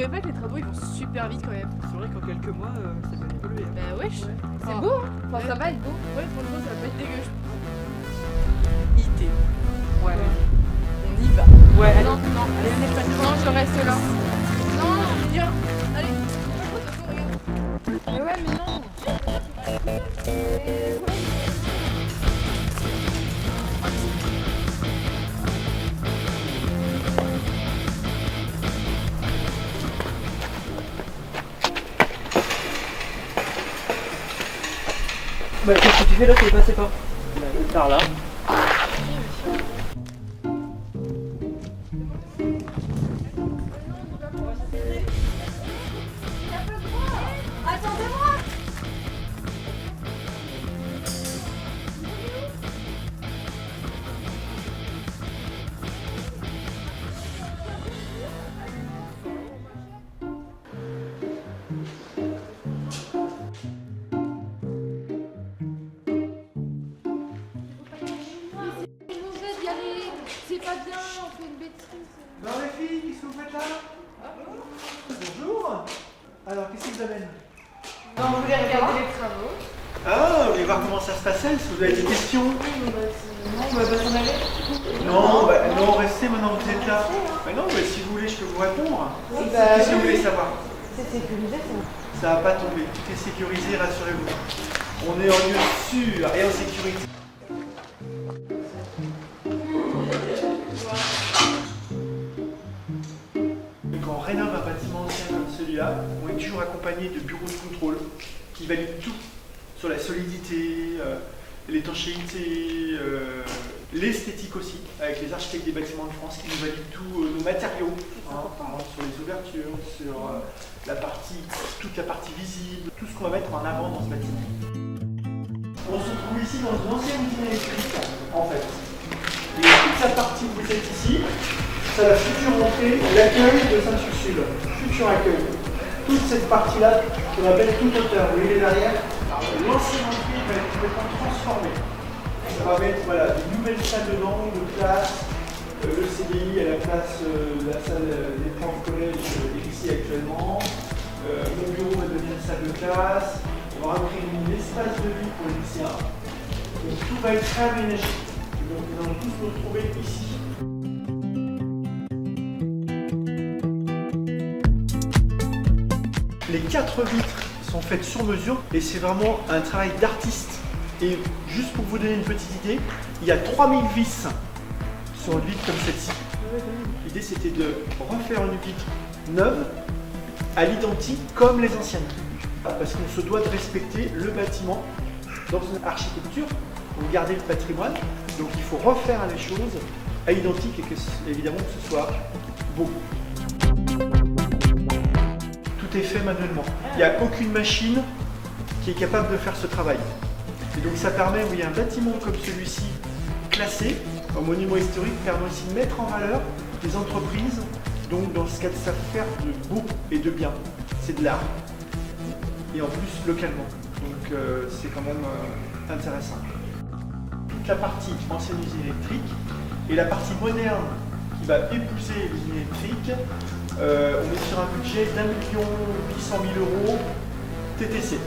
en fait les travaux ils vont super vite quand même. C'est vrai qu'en quelques mois, ça peut évoluer. Hein. Bah wesh. C'est beau, hein. Enfin, ça va être beau. Ouais franchement ça va pas être dégueu je pense. IT. Ouais. On y va. Ouais, allez. Non, non, Allez, on est pas non, je reste là. Non, Viens. Allez. Regarde. mais ouais, mais non. Bah, qu'est-ce que tu fais là? T'es passé par par là. Attendez-moi. C'est mauvais d'y aller. C'est pas bien, on fait une bêtise. Bon les filles, qu'est-ce que vous faites là? Bonjour. Alors, qu'est-ce qui vous amène? Non, on voulait regarder les travaux. Ah, vous voulez voir comment ça se passait? Si vous avez des questions? Non, on va s'en aller. Non, restez maintenant que vous êtes là. Mais non, mais si vous voulez, je peux vous répondre. Qu'est-ce que vous voulez savoir? C'est sécurisé, Ça va pas tomber, tout est sécurisé, rassurez-vous. On est en lieu sûr et en sécurité. Quand on rénove un bâtiment ancien comme celui-là, on est toujours accompagné de bureaux de contrôle qui valident tout sur la solidité, l'étanchéité, l'esthétique aussi, avec les architectes des bâtiments de France qui nous valident tous nos matériaux, par exemple sur les ouvertures, sur toute la partie visible, tout ce qu'on va mettre en avant dans ce bâtiment. On se trouve ici dans une ancienne usine électrique, en fait. Et toute la partie que vous êtes ici, c'est la future entrée, l'accueil de Saint-Ursule, futur accueil. Toute cette partie-là, qu'on appelle toute hauteur, vous voyez derrière, l'ancienne entrée va être complètement transformée. Ça va mettre de nouvelles salles de langue, de classe, le CDI à la place de la salle des profs de collège ici actuellement. Mon bureau va devenir une salle de classe. On va créer un espace de vie pour les lycéens. Donc tout va être réaménagé. Donc nous allons tous nous retrouver ici. Les 4 vitres sont faites sur mesure et c'est vraiment un travail d'artiste. Et juste pour vous donner une petite idée, il y a 3000 vis sur une vitre comme celle-ci. L'idée c'était de refaire une vitre neuve à l'identique comme les anciennes. Parce qu'on se doit de respecter le bâtiment dans une architecture, pour garder le patrimoine. Donc il faut refaire les choses à l'identique et que évidemment que ce soit beau. Tout est fait manuellement. Il n'y a aucune machine qui est capable de faire ce travail. Et donc ça permet, oui, un bâtiment comme celui-ci, classé en monument historique, permet aussi de mettre en valeur des entreprises, donc dans ce cas de savent faire de beau et de bien. C'est de l'art. Et en plus localement. Donc c'est quand même intéressant. Toute la partie ancienne usine électrique et la partie moderne qui va épouser l'usine électrique, on est sur un budget d'1 800 000 € TTC.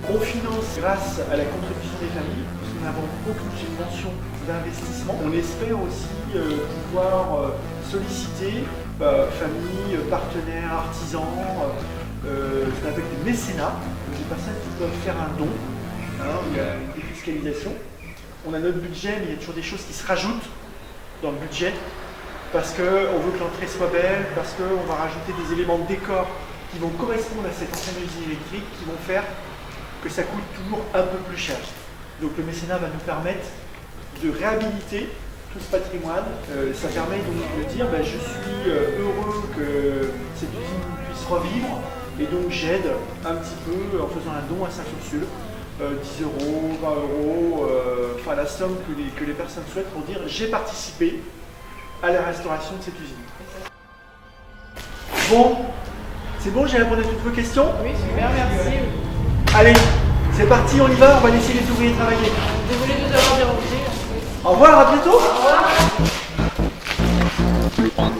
On finance grâce à la contribution des familles, parce que nous n'avons aucune subvention d'investissement. On espère aussi pouvoir solliciter familles, partenaires, artisans, ce qu'on appelle des mécénats, des personnes qui peuvent faire un don, il y a une défiscalisation. On a notre budget, mais il y a toujours des choses qui se rajoutent dans le budget, parce qu'on veut que l'entrée soit belle, parce qu'on va rajouter des éléments de décor qui vont correspondre à cette ancienne usine électrique, qui vont faire que ça coûte toujours un peu plus cher. Donc le mécénat va nous permettre de réhabiliter tout ce patrimoine. Ça permet donc de dire je suis heureux que cette usine puisse revivre et donc j'aide un petit peu en faisant un don à Saint-Ursule. 10 €, 20 €, enfin la somme que les personnes souhaitent pour dire j'ai participé à la restauration de cette usine. Bon, c'est bon, j'ai répondu à toutes vos questions? Oui super merci. Allez, c'est parti, on y va, on va laisser les ouvriers travailler. Désolée de vous avoir dérangé. Au revoir, à bientôt. Au revoir.